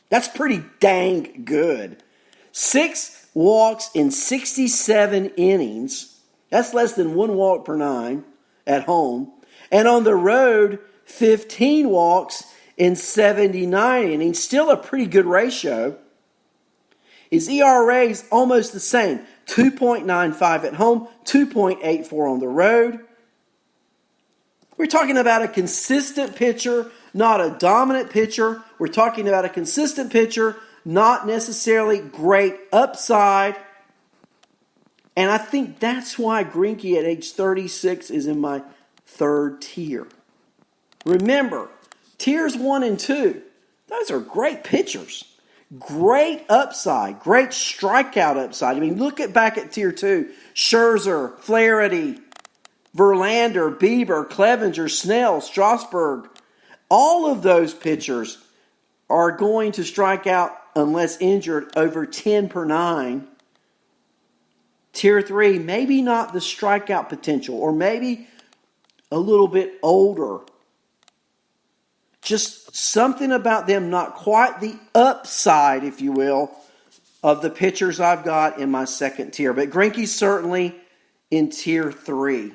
That's pretty dang good. 6 walks in 67 innings. That's less than 1 walk per 9 at home. And on the road, 15 walks in 79 innings. Still a pretty good ratio. His ERA is almost the same. 2.95 at home, 2.84 on the road. We're talking about a consistent pitcher, not a dominant pitcher. We're talking about a consistent pitcher, not necessarily great upside. And I think that's why Greinke at age 36 is in my third tier. Remember, tiers 1 and 2, those are great pitchers. Great upside, great strikeout upside. I mean, look back at tier 2. Scherzer, Flaherty, Verlander, Bieber, Clevenger, Snell, Strasburg. All of those pitchers are going to strike out, unless injured, over 10 per 9. Tier 3, maybe not the strikeout potential, or maybe a little bit older. Just something about them, not quite the upside, if you will, of the pitchers I've got in my second tier. But Greinke's certainly in tier 3.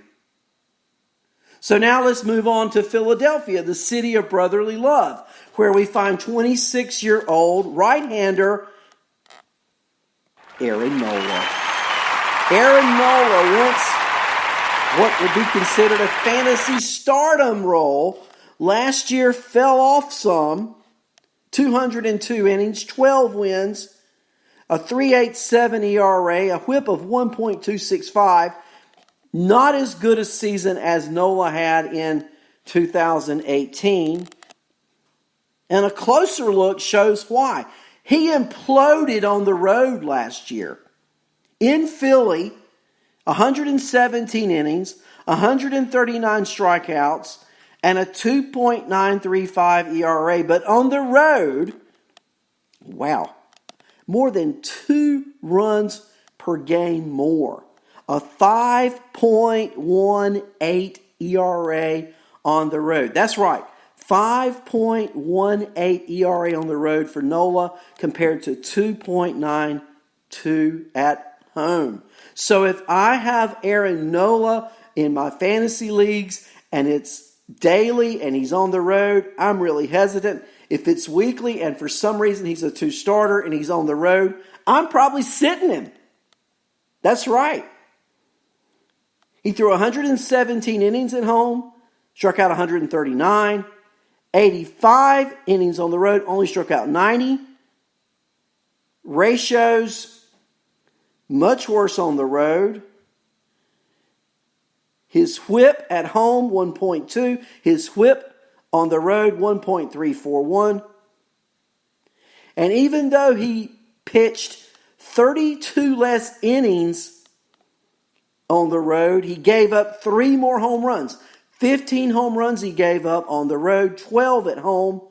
So now let's move on to Philadelphia, the city of brotherly love, where we find 26-year-old right-hander Aaron Nola. Aaron Nola, once what would be considered a fantasy stardom role, last year fell off some. 202 innings, 12 wins, a 3.87 ERA, a whip of 1.265. Not as good a season as Nola had in 2018. And a closer look shows why. He imploded on the road last year. In Philly, 117 innings, 139 strikeouts, and a 2.935 ERA. But on the road, wow, more than 2 runs per game more. A 5.18 ERA on the road. That's right, 5.18 ERA on the road for Nola compared to 2.92 at home. So if I have Aaron Nola in my fantasy leagues and it's daily and he's on the road, I'm really hesitant. If it's weekly and for some reason he's a 2-starter and he's on the road, I'm probably sitting him. That's right. He threw 117 innings at home, struck out 139, 85 innings on the road, only struck out 90. Ratios, much worse on the road. His whip at home, 1.2. His whip on the road, 1.341. And even though he pitched 32 less innings on the road, he gave up 3 more home runs. 15 home runs he gave up on the road, 12 at home.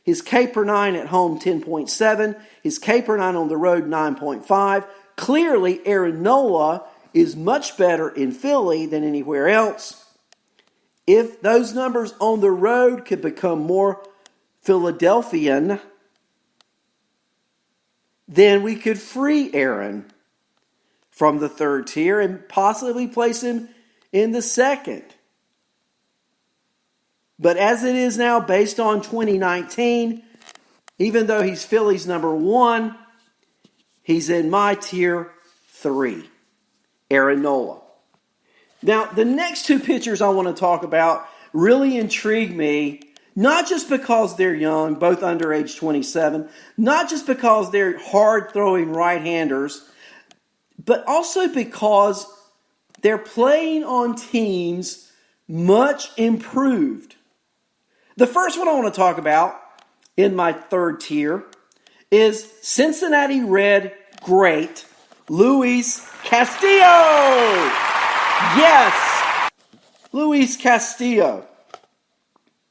His K per 9 at home, 10.7. His K per 9 on the road, 9.5. Clearly, Aaron Nola is much better in Philly than anywhere else. If those numbers on the road could become more Philadelphian, then we could free Aaron from the third tier and possibly place him in the second. But as it is now, based on 2019, even though he's Philly's number 1, he's in my tier 3, Aaron Nola. Now, the next 2 pitchers I want to talk about really intrigue me, not just because they're young, both under age 27, not just because they're hard-throwing right-handers, but also because they're playing on teams much improved. The first one I want to talk about in my third tier is Cincinnati Red great Luis Castillo. Yes, Luis Castillo.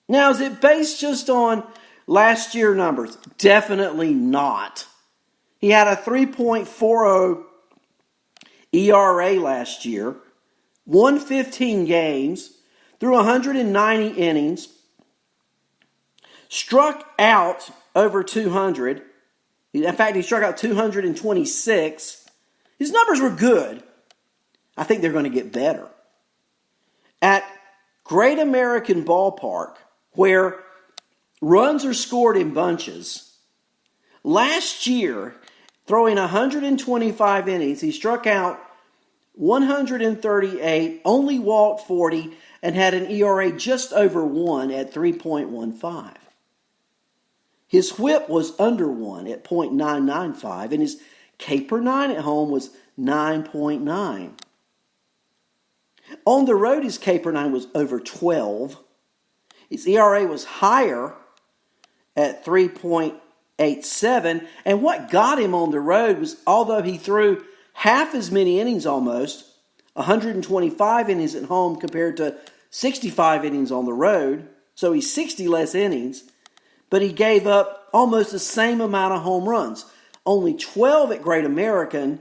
Now, is it based just on last year numbers? Definitely not. He had a 3.40 ERA last year, won 15 games, threw 190 innings, struck out over 200, In fact, he struck out 226. His numbers were good. I think they're going to get better. At Great American Ballpark, where runs are scored in bunches, last year, throwing 125 innings, he struck out 138, only walked 40, and had an ERA just over 1 at 3.15. His whip was under 1 at .995, and his K/9 at home was 9.9. On the road, his K/9 was over 12. His ERA was higher at 3.87. And what got him on the road was, although he threw half as many innings almost, 125 innings at home compared to 65 innings on the road, so he's 60 less innings, but he gave up almost the same amount of home runs. Only 12 at Great American,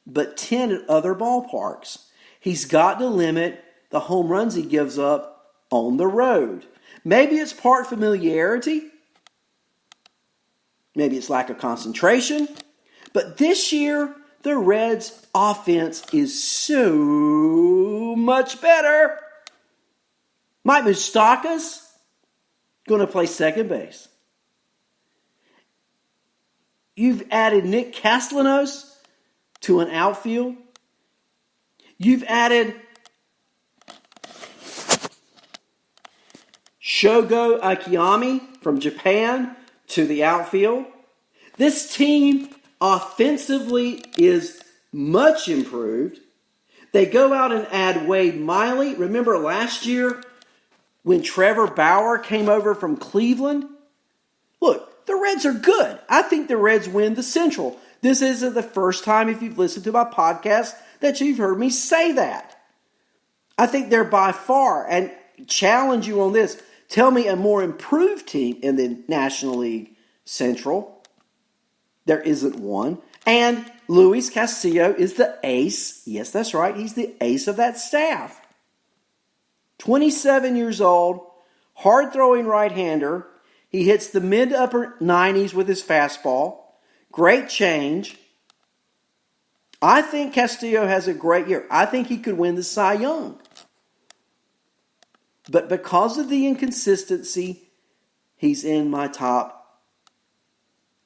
but 10 at other ballparks. He's got to limit the home runs he gives up on the road. Maybe it's part familiarity. Maybe it's lack of concentration. But this year, the Reds' offense is so much better. Mike Moustakas going to play second base. You've added Nick Castellanos to an outfield. You've added Shogo Akiyama from Japan to the outfield. This team offensively is much improved. They go out and add Wade Miley. Remember last year when Trevor Bauer came over from Cleveland? Look, the Reds are good. I think the Reds win the Central. This isn't the first time, if you've listened to my podcast, that you've heard me say that. I think they're by far, and challenge you on this, tell me a more improved team in the National League Central. There isn't one. And Luis Castillo is the ace. Yes, that's right. He's the ace of that staff. 27 years old, hard-throwing right-hander. He hits the mid to upper 90s with his fastball. Great change. I think Castillo has a great year. I think he could win the Cy Young. But because of the inconsistency, he's in my top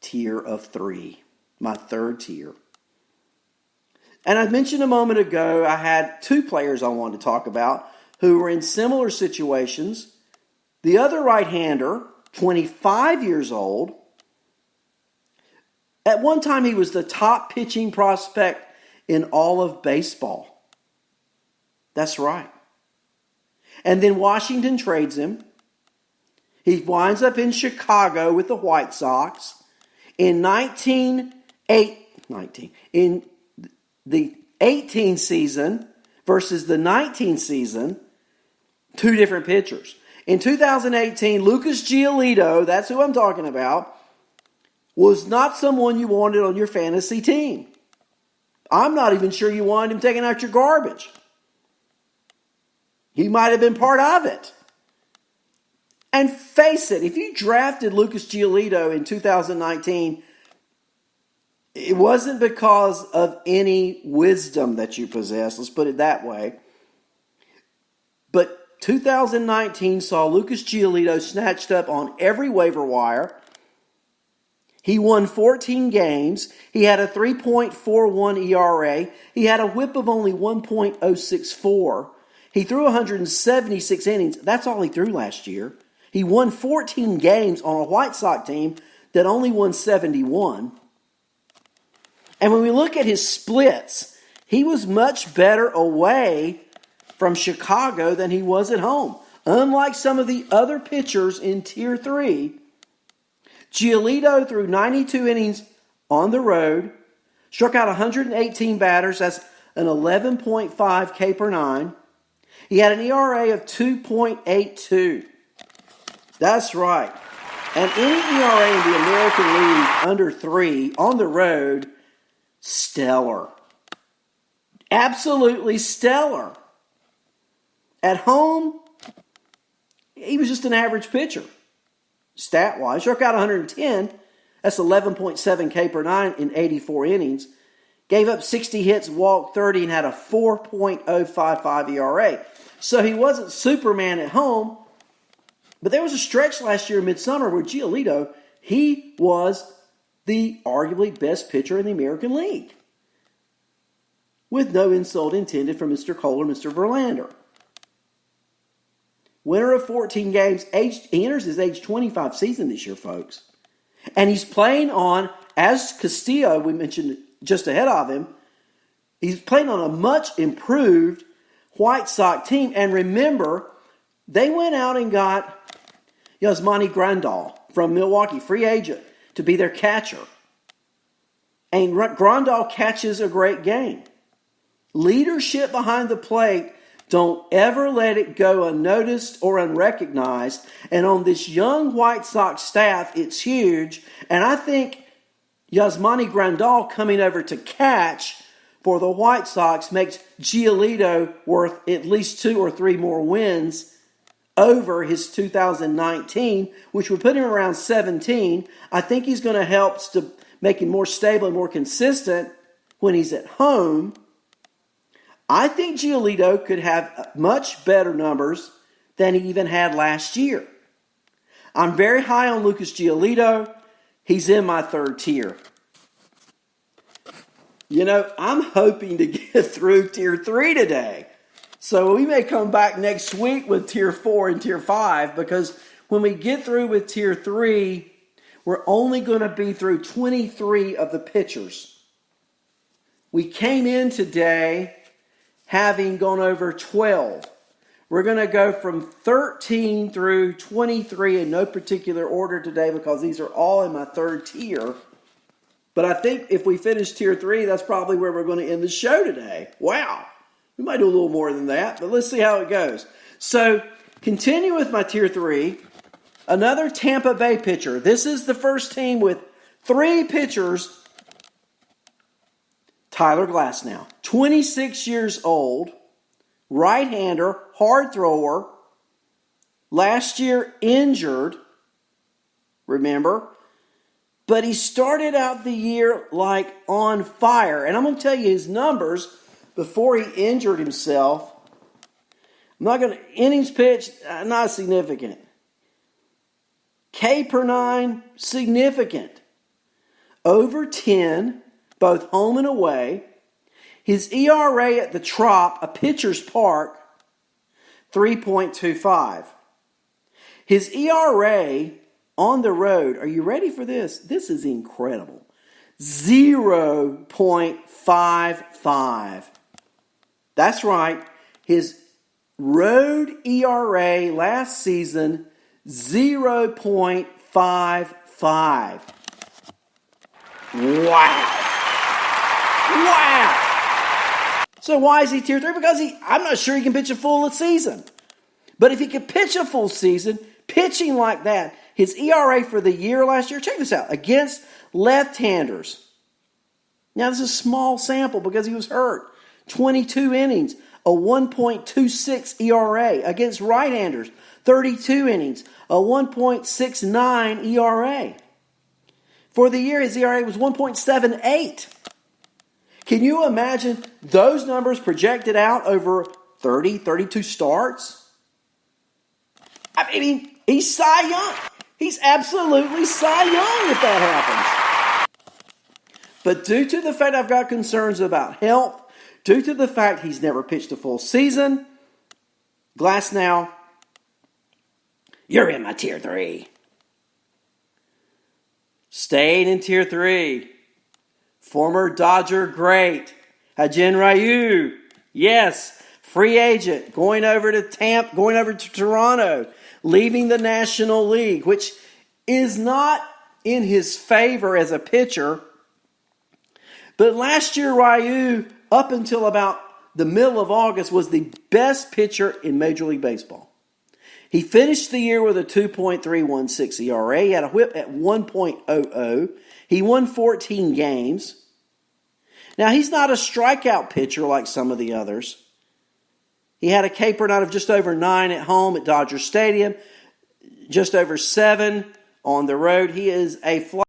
tier of 3, my third tier. And I mentioned a moment ago, I had 2 players I wanted to talk about who were in similar situations. The other right-hander, 25 years old. At one time, he was the top pitching prospect in all of baseball. That's right. And then Washington trades him. He winds up in Chicago with the White Sox. In the 18 season versus the 19 season, 2 different pitchers. In 2018, Lucas Giolito, that's who I'm talking about, was not someone you wanted on your fantasy team. I'm not even sure you wanted him taking out your garbage. He might have been part of it. And face it, if you drafted Lucas Giolito in 2019, it wasn't because of any wisdom that you possess, let's put it that way. But 2019 saw Lucas Giolito snatched up on every waiver wire. He won 14 games. He had a 3.41 ERA. He had a whip of only 1.064. He threw 176 innings. That's all he threw last year. He won 14 games on a White Sox team that only won 71. And when we look at his splits, he was much better away from Chicago than he was at home. Unlike some of the other pitchers in Tier 3, Giolito threw 92 innings on the road, struck out 118 batters. That's an 11.5 K/9. He had an ERA of 2.82. That's right. And any ERA in the American League under 3 on the road, stellar. Absolutely stellar. At home, he was just an average pitcher. Stat-wise, struck out 110. That's 11.7 K per nine in 84 innings. Gave up 60 hits, walked 30, and had a 4.055 ERA. So he wasn't Superman at home, but there was a stretch last year in midsummer where Giolito, he was the arguably best pitcher in the American League. With no insult intended for Mr. Cole or Mr. Verlander. Winner of 14 games, he enters his age 25 season this year, folks. And he's playing on, as Castillo, we mentioned just ahead of him, he's playing on a much improved White Sox team. And remember, they went out and got Yasmani Grandal from Milwaukee, free agent, to be their catcher. And Grandal catches a great game. Leadership behind the plate, don't ever let it go unnoticed or unrecognized. And on this young White Sox staff, it's huge. And I think Yasmani Grandal coming over to catch for the White Sox makes Giolito worth at least 2 or 3 more wins over his 2019, which would put him around 17. I think he's going to help to make him more stable and more consistent when he's at home. I think Giolito could have much better numbers than he even had last year. I'm very high on Lucas Giolito. He's in my third tier. You know, I'm hoping to get through Tier 3 today. So we may come back next week with Tier 4 and Tier 5, because when we get through with Tier 3, we're only going to be through 23 of the pitchers. We came in today having gone over 12. We're going to go from 13 through 23 in no particular order today, because these are all in my third tier. But I think if we finish Tier 3, that's probably where we're going to end the show today. Wow. We might do a little more than that, but let's see how it goes. So, continue with my Tier 3. Another Tampa Bay pitcher. This is the first team with 3 pitchers. Tyler Glasnow, 26 years old, right-hander, hard thrower, last year injured, remember, but he started out the year like on fire. And I'm going to tell you his numbers before he injured himself. Innings pitched, not significant. K per nine, significant. Over 10, both home and away. His ERA at the Trop, a pitcher's park, 3.25. His ERA on the road, are you ready for this? This is incredible. 0.55. That's right. His road ERA last season, 0.55. Wow. So why is he Tier 3? Because I'm not sure he can pitch a full season. But if he could pitch a full season, pitching like that, his ERA for the year last year, check this out, against left-handers. Now, this is a small sample because he was hurt. 22 innings, a 1.26 ERA. Against right-handers, 32 innings, a 1.69 ERA. For the year, his ERA was 1.78. Can you imagine those numbers projected out over 30, 32 starts? I mean, he's Cy Young. He's absolutely Cy Young if that happens. But due to the fact I've got concerns about health, due to the fact he's never pitched a full season, Glasnow, you're in my Tier 3. Staying in Tier 3. Former Dodger great, Hyun-Jin Ryu. Yes, free agent, going over to Toronto, leaving the National League, which is not in his favor as a pitcher. But last year, Ryu, up until about the middle of August, was the best pitcher in Major League Baseball. He finished the year with a 2.316 ERA. He had a whip at 1.00. He won 14 games. Now, he's not a strikeout pitcher like some of the others. He had a K per nine of just over 9 at home at Dodger Stadium, just over 7 on the road. He is a fly.